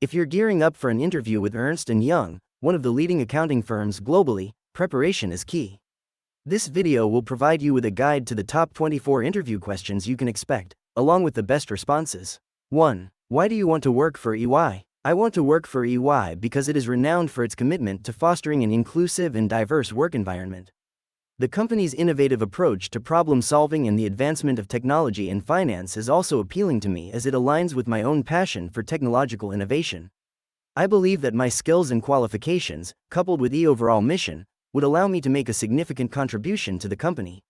If you're gearing up for an interview with Ernst Young, one of the leading accounting firms globally, preparation is key. This video will provide you with a guide to the top 24 interview questions you can expect, along with the best responses. 1. Why do you want to work for EY? I want to work for EY because it is renowned for its commitment to fostering an inclusive and diverse work environment. The company's innovative approach to problem solving and the advancement of technology and finance is also appealing to me as it aligns with my own passion for technological innovation. I believe that my skills and qualifications, coupled with the overall mission, would allow me to make a significant contribution to the company.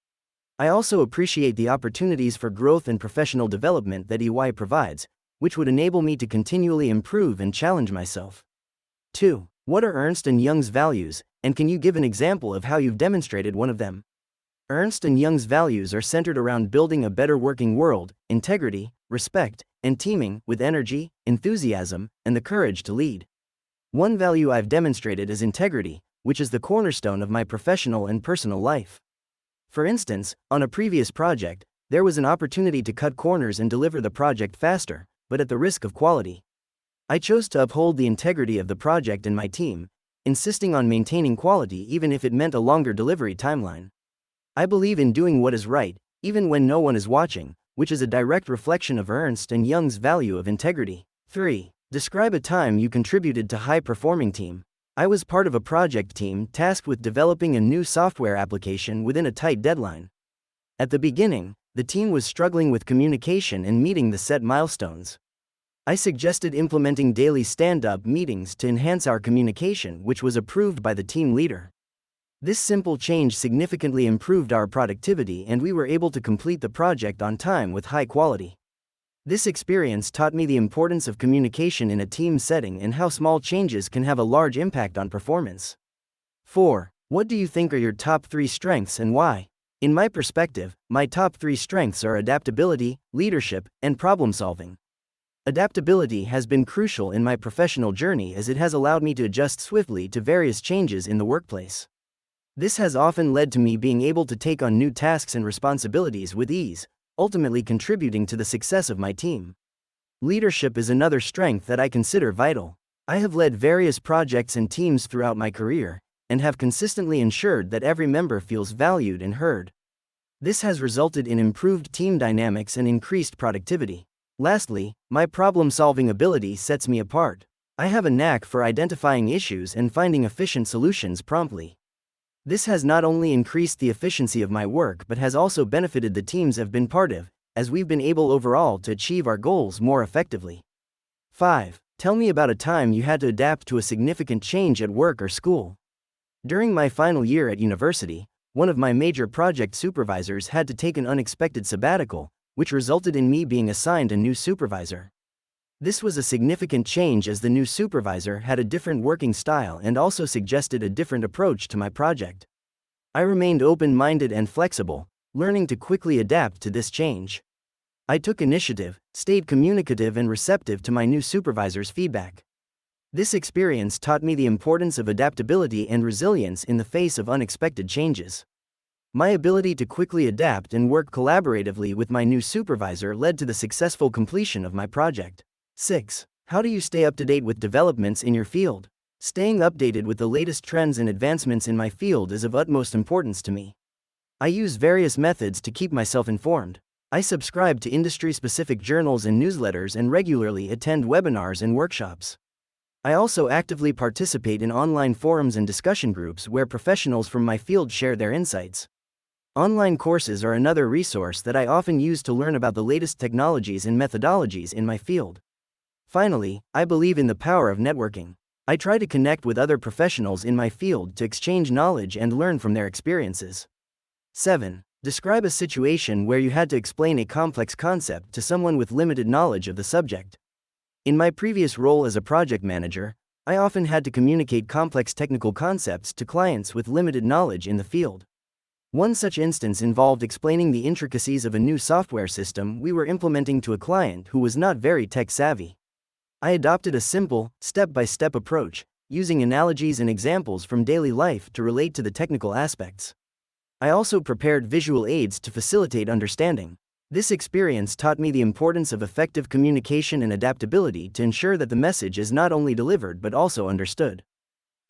I also appreciate the opportunities for growth and professional development that EY provides, which would enable me to continually improve and challenge myself. 2. What are Ernst & Young's values, and can you give an example of how you've demonstrated one of them? Ernst & Young's values are centered around building a better working world, integrity, respect, and teaming with energy, enthusiasm, and the courage to lead. One value I've demonstrated is integrity, which is the cornerstone of my professional and personal life. For instance, on a previous project, there was an opportunity to cut corners and deliver the project faster, but at the risk of quality. I chose to uphold the integrity of the project and my team, insisting on maintaining quality even if it meant a longer delivery timeline. I believe in doing what is right, even when no one is watching, which is a direct reflection of Ernst & Young's value of integrity. 3. Describe a time you contributed to high-performing team. I was part of a project team tasked with developing a new software application within a tight deadline. At the beginning, the team was struggling with communication and meeting the set milestones. I suggested implementing daily stand-up meetings to enhance our communication, which was approved by the team leader. This simple change significantly improved our productivity and we were able to complete the project on time with high quality. This experience taught me the importance of communication in a team setting and how small changes can have a large impact on performance. 4. What do you think are your top 3 strengths and why? In my perspective, my top 3 strengths are adaptability, leadership, and problem solving. Adaptability has been crucial in my professional journey as it has allowed me to adjust swiftly to various changes in the workplace. This has often led to me being able to take on new tasks and responsibilities with ease, ultimately contributing to the success of my team. Leadership is another strength that I consider vital. I have led various projects and teams throughout my career, and have consistently ensured that every member feels valued and heard. This has resulted in improved team dynamics and increased productivity. Lastly, my problem-solving ability sets me apart. I have a knack for identifying issues and finding efficient solutions promptly. This has not only increased the efficiency of my work but has also benefited the teams I've been part of, as we've been able overall to achieve our goals more effectively. 5. Tell me about a time you had to adapt to a significant change at work or school. During my final year at university, one of my major project supervisors had to take an unexpected sabbatical, which resulted in me being assigned a new supervisor. This was a significant change as the new supervisor had a different working style and also suggested a different approach to my project. I remained open-minded and flexible, learning to quickly adapt to this change. I took initiative, stayed communicative and receptive to my new supervisor's feedback. This experience taught me the importance of adaptability and resilience in the face of unexpected changes. My ability to quickly adapt and work collaboratively with my new supervisor led to the successful completion of my project. 6. How do you stay up to date with developments in your field? Staying updated with the latest trends and advancements in my field is of utmost importance to me. I use various methods to keep myself informed. I subscribe to industry-specific journals and newsletters and regularly attend webinars and workshops. I also actively participate in online forums and discussion groups where professionals from my field share their insights. Online courses are another resource that I often use to learn about the latest technologies and methodologies in my field. Finally, I believe in the power of networking. I try to connect with other professionals in my field to exchange knowledge and learn from their experiences. 7. Describe a situation where you had to explain a complex concept to someone with limited knowledge of the subject. In my previous role as a project manager, I often had to communicate complex technical concepts to clients with limited knowledge in the field. One such instance involved explaining the intricacies of a new software system we were implementing to a client who was not very tech-savvy. I adopted a simple, step-by-step approach, using analogies and examples from daily life to relate to the technical aspects. I also prepared visual aids to facilitate understanding. This experience taught me the importance of effective communication and adaptability to ensure that the message is not only delivered but also understood.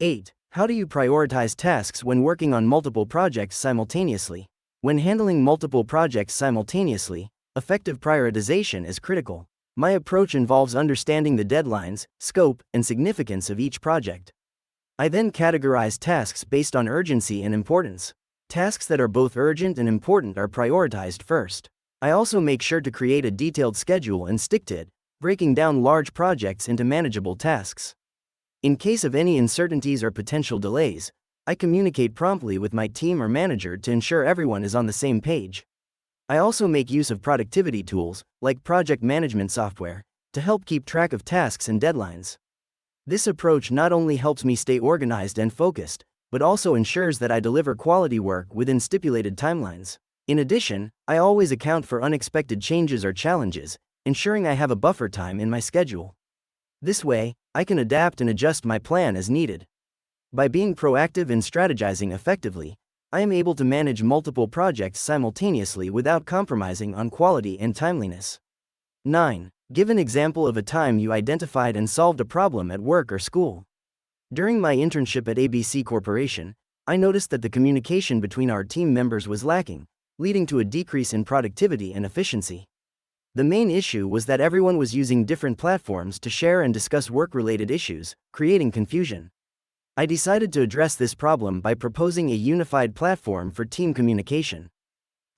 8. How do you prioritize tasks when working on multiple projects simultaneously? When handling multiple projects simultaneously, effective prioritization is critical. My approach involves understanding the deadlines, scope, and significance of each project. I then categorize tasks based on urgency and importance. Tasks that are both urgent and important are prioritized first. I also make sure to create a detailed schedule and stick to it, breaking down large projects into manageable tasks. In case of any uncertainties or potential delays, I communicate promptly with my team or manager to ensure everyone is on the same page. I also make use of productivity tools, like project management software, to help keep track of tasks and deadlines. This approach not only helps me stay organized and focused, but also ensures that I deliver quality work within stipulated timelines. In addition, I always account for unexpected changes or challenges, ensuring I have a buffer time in my schedule. This way, I can adapt and adjust my plan as needed. By being proactive and strategizing effectively, I am able to manage multiple projects simultaneously without compromising on quality and timeliness. 9. Give an example of a time you identified and solved a problem at work or school. During my internship at ABC Corporation, I noticed that the communication between our team members was lacking, leading to a decrease in productivity and efficiency. The main issue was that everyone was using different platforms to share and discuss work-related issues, creating confusion. I decided to address this problem by proposing a unified platform for team communication.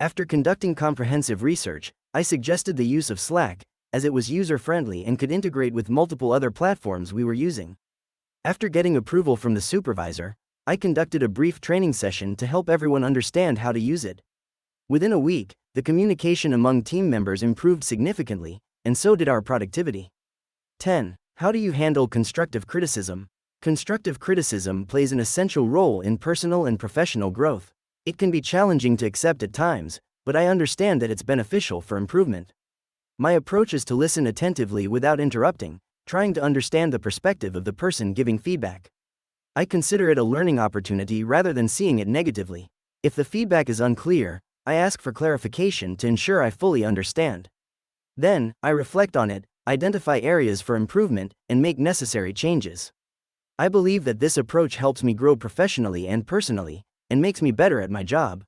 After conducting comprehensive research, I suggested the use of Slack, as it was user-friendly and could integrate with multiple other platforms we were using. After getting approval from the supervisor, I conducted a brief training session to help everyone understand how to use it. Within a week, the communication among team members improved significantly, and so did our productivity. 10. How do you handle constructive criticism? Constructive criticism plays an essential role in personal and professional growth. It can be challenging to accept at times, but I understand that it's beneficial for improvement. My approach is to listen attentively without interrupting, trying to understand the perspective of the person giving feedback. I consider it a learning opportunity rather than seeing it negatively. If the feedback is unclear, I ask for clarification to ensure I fully understand. Then, I reflect on it, identify areas for improvement, and make necessary changes. I believe that this approach helps me grow professionally and personally, and makes me better at my job.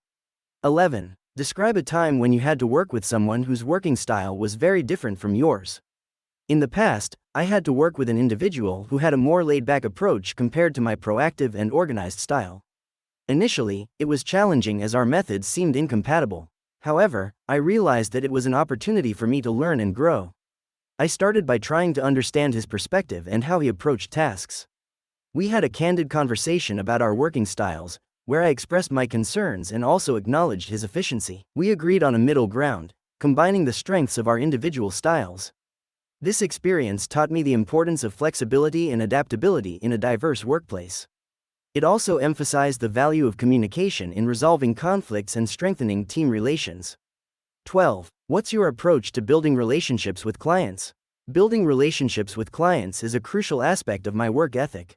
11. Describe a time when you had to work with someone whose working style was very different from yours. In the past, I had to work with an individual who had a more laid-back approach compared to my proactive and organized style. Initially, it was challenging as our methods seemed incompatible. However, I realized that it was an opportunity for me to learn and grow. I started by trying to understand his perspective and how he approached tasks. We had a candid conversation about our working styles, where I expressed my concerns and also acknowledged his efficiency. We agreed on a middle ground, combining the strengths of our individual styles. This experience taught me the importance of flexibility and adaptability in a diverse workplace. It also emphasized the value of communication in resolving conflicts and strengthening team relations. 12. What's your approach to building relationships with clients? Building relationships with clients is a crucial aspect of my work ethic.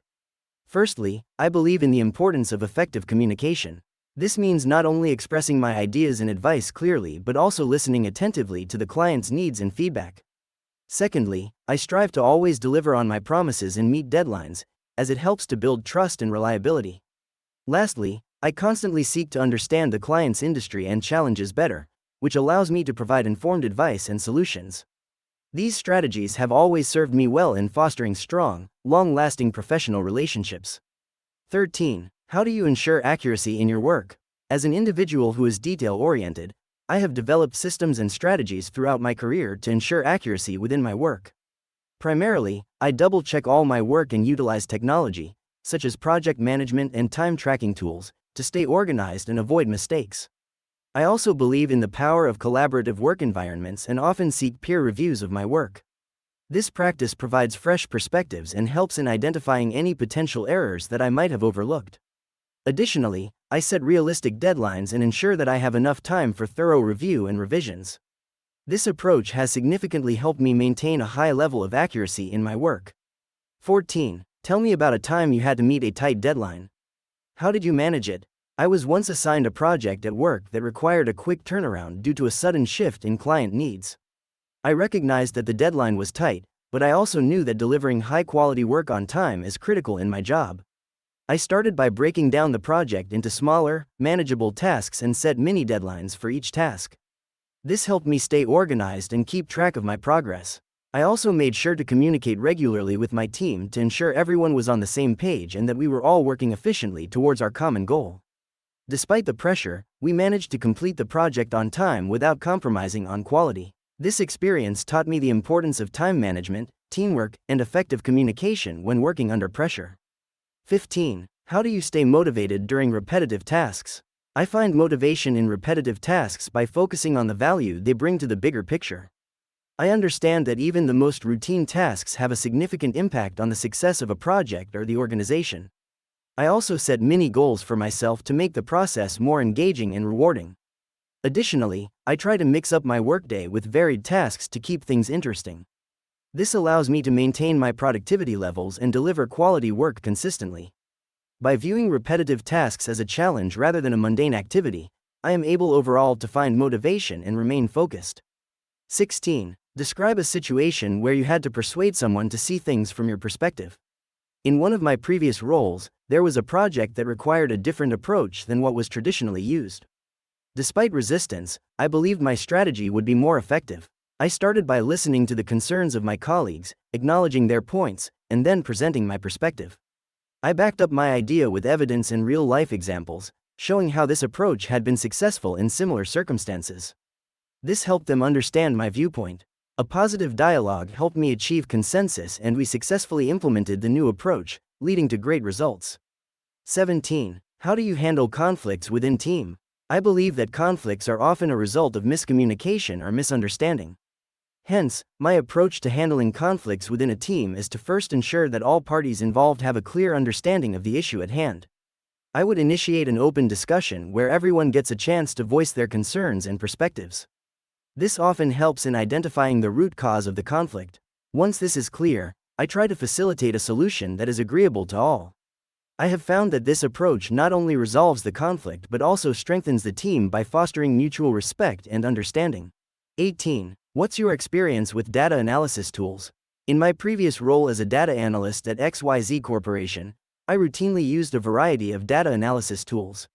Firstly, I believe in the importance of effective communication. This means not only expressing my ideas and advice clearly but also listening attentively to the client's needs and feedback. Secondly, I strive to always deliver on my promises and meet deadlines, as it helps to build trust and reliability. Lastly, I constantly seek to understand the client's industry and challenges better, which allows me to provide informed advice and solutions. These strategies have always served me well in fostering strong, long-lasting professional relationships. 13. How do you ensure accuracy in your work? As an individual who is detail-oriented, I have developed systems and strategies throughout my career to ensure accuracy within my work. Primarily, I double-check all my work and utilize technology, such as project management and time tracking tools, to stay organized and avoid mistakes. I also believe in the power of collaborative work environments and often seek peer reviews of my work. This practice provides fresh perspectives and helps in identifying any potential errors that I might have overlooked. Additionally, I set realistic deadlines and ensure that I have enough time for thorough review and revisions. This approach has significantly helped me maintain a high level of accuracy in my work. 14. Tell me about a time you had to meet a tight deadline. How did you manage it? I was once assigned a project at work that required a quick turnaround due to a sudden shift in client needs. I recognized that the deadline was tight, but I also knew that delivering high-quality work on time is critical in my job. I started by breaking down the project into smaller, manageable tasks and set mini deadlines for each task. This helped me stay organized and keep track of my progress. I also made sure to communicate regularly with my team to ensure everyone was on the same page and that we were all working efficiently towards our common goal. Despite the pressure, we managed to complete the project on time without compromising on quality. This experience taught me the importance of time management, teamwork, and effective communication when working under pressure. 15. How do you stay motivated during repetitive tasks? I find motivation in repetitive tasks by focusing on the value they bring to the bigger picture. I understand that even the most routine tasks have a significant impact on the success of a project or the organization. I also set mini goals for myself to make the process more engaging and rewarding. Additionally, I try to mix up my workday with varied tasks to keep things interesting. This allows me to maintain my productivity levels and deliver quality work consistently. By viewing repetitive tasks as a challenge rather than a mundane activity, I am able overall to find motivation and remain focused. 16. Describe a situation where you had to persuade someone to see things from your perspective. In one of my previous roles, there was a project that required a different approach than what was traditionally used. Despite resistance, I believed my strategy would be more effective. I started by listening to the concerns of my colleagues, acknowledging their points, and then presenting my perspective. I backed up my idea with evidence and real-life examples, showing how this approach had been successful in similar circumstances. This helped them understand my viewpoint. A positive dialogue helped me achieve consensus and we successfully implemented the new approach, leading to great results. 17. How do you handle conflicts within team? I believe that conflicts are often a result of miscommunication or misunderstanding. Hence, my approach to handling conflicts within a team is to first ensure that all parties involved have a clear understanding of the issue at hand. I would initiate an open discussion where everyone gets a chance to voice their concerns and perspectives. This often helps in identifying the root cause of the conflict. Once this is clear, I try to facilitate a solution that is agreeable to all. I have found that this approach not only resolves the conflict but also strengthens the team by fostering mutual respect and understanding. 18. What's your experience with data analysis tools? In my previous role as a data analyst at XYZ Corporation, I routinely used a variety of data analysis tools.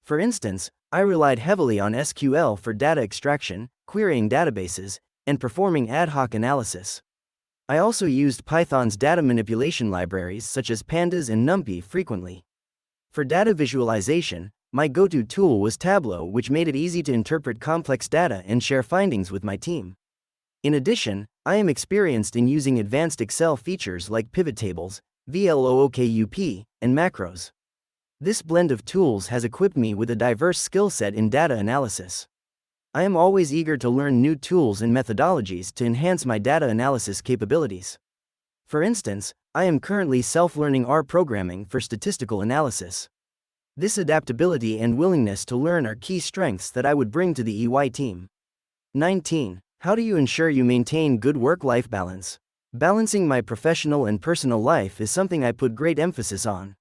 For instance, I relied heavily on SQL for data extraction, querying databases, and performing ad hoc analysis. I also used Python's data manipulation libraries such as Pandas and NumPy frequently. For data visualization, my go-to tool was Tableau, which made it easy to interpret complex data and share findings with my team. In addition, I am experienced in using advanced Excel features like pivot tables, VLOOKUP, and macros. This blend of tools has equipped me with a diverse skill set in data analysis. I am always eager to learn new tools and methodologies to enhance my data analysis capabilities. For instance, I am currently self-learning R programming for statistical analysis. This adaptability and willingness to learn are key strengths that I would bring to the EY team. 19. How do you ensure you maintain good work-life balance? Balancing my professional and personal life is something I put great emphasis on.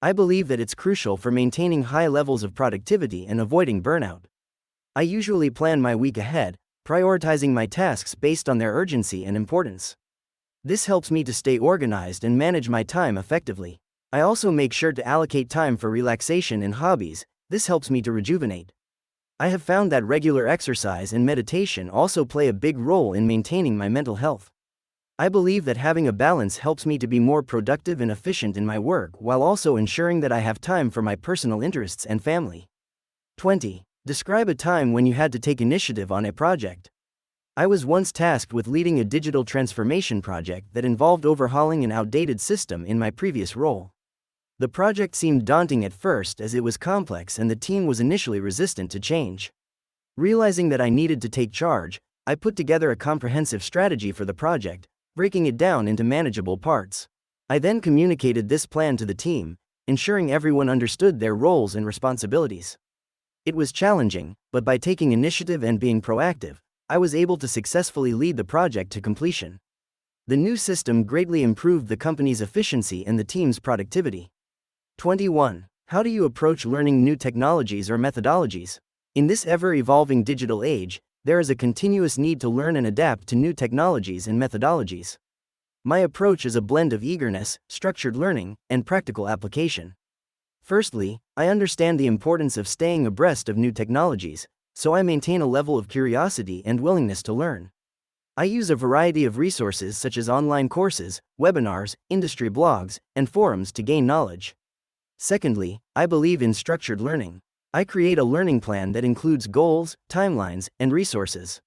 I believe that it's crucial for maintaining high levels of productivity and avoiding burnout. I usually plan my week ahead, prioritizing my tasks based on their urgency and importance. This helps me to stay organized and manage my time effectively. I also make sure to allocate time for relaxation and hobbies. This helps me to rejuvenate. I have found that regular exercise and meditation also play a big role in maintaining my mental health. I believe that having a balance helps me to be more productive and efficient in my work while also ensuring that I have time for my personal interests and family. 20. Describe a time when you had to take initiative on a project. I was once tasked with leading a digital transformation project that involved overhauling an outdated system in my previous role. The project seemed daunting at first as it was complex and the team was initially resistant to change. Realizing that I needed to take charge, I put together a comprehensive strategy for the project, breaking it down into manageable parts. I then communicated this plan to the team, ensuring everyone understood their roles and responsibilities. It was challenging, but by taking initiative and being proactive, I was able to successfully lead the project to completion. The new system greatly improved the company's efficiency and the team's productivity. 21. How do you approach learning new technologies or methodologies? In this ever-evolving digital age, there is a continuous need to learn and adapt to new technologies and methodologies. My approach is a blend of eagerness, structured learning, and practical application. Firstly, I understand the importance of staying abreast of new technologies, so I maintain a level of curiosity and willingness to learn. I use a variety of resources such as online courses, webinars, industry blogs, and forums to gain knowledge. Secondly, I believe in structured learning. I create a learning plan that includes goals, timelines, and resources.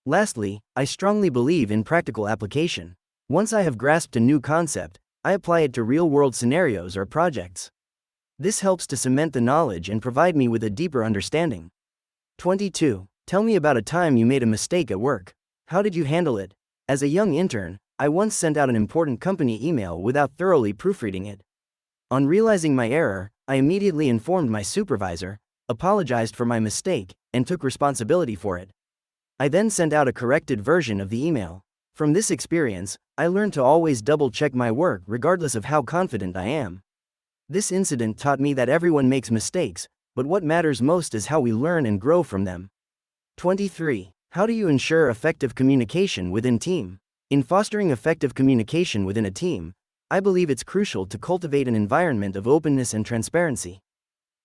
Lastly, I strongly believe in practical application. Once I have grasped a new concept, I apply it to real-world scenarios or projects. This helps to cement the knowledge and provide me with a deeper understanding. 22. Tell me about a time you made a mistake at work. How did you handle it? As a young intern, I once sent out an important company email without thoroughly proofreading it. On realizing my error, I immediately informed my supervisor, apologized for my mistake, and took responsibility for it. I then sent out a corrected version of the email. From this experience, I learned to always double-check my work regardless of how confident I am. This incident taught me that everyone makes mistakes, but what matters most is how we learn and grow from them. 23. How do you ensure effective communication within team? In fostering effective communication within a team, I believe it's crucial to cultivate an environment of openness and transparency.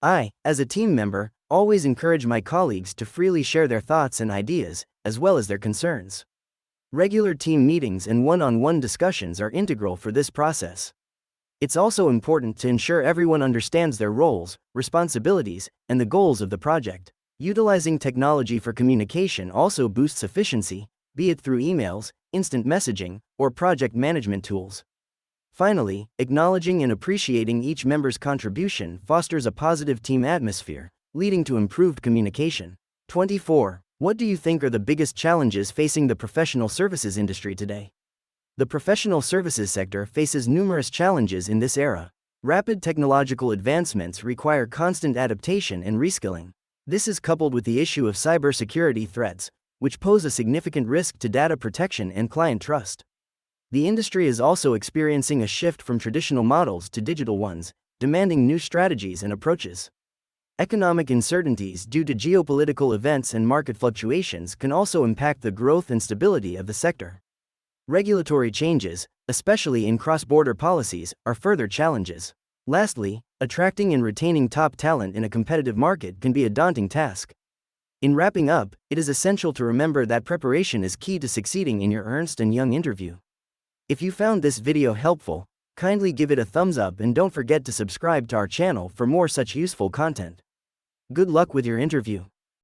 I, as a team member, always encourage my colleagues to freely share their thoughts and ideas, as well as their concerns. Regular team meetings and one-on-one discussions are integral for this process. It's also important to ensure everyone understands their roles, responsibilities, and the goals of the project. Utilizing technology for communication also boosts efficiency, be it through emails, instant messaging, or project management tools. Finally, acknowledging and appreciating each member's contribution fosters a positive team atmosphere, leading to improved communication. 24. What do you think are the biggest challenges facing the professional services industry today? The professional services sector faces numerous challenges in this era. Rapid technological advancements require constant adaptation and reskilling. This is coupled with the issue of cybersecurity threats, which pose a significant risk to data protection and client trust. The industry is also experiencing a shift from traditional models to digital ones, demanding new strategies and approaches. Economic uncertainties due to geopolitical events and market fluctuations can also impact the growth and stability of the sector. Regulatory changes, especially in cross-border policies, are further challenges. Lastly, attracting and retaining top talent in a competitive market can be a daunting task. In wrapping up, it is essential to remember that preparation is key to succeeding in your Ernst Young interview. If you found this video helpful, kindly give it a thumbs up and don't forget to subscribe to our channel for more such useful content. Good luck with your interview.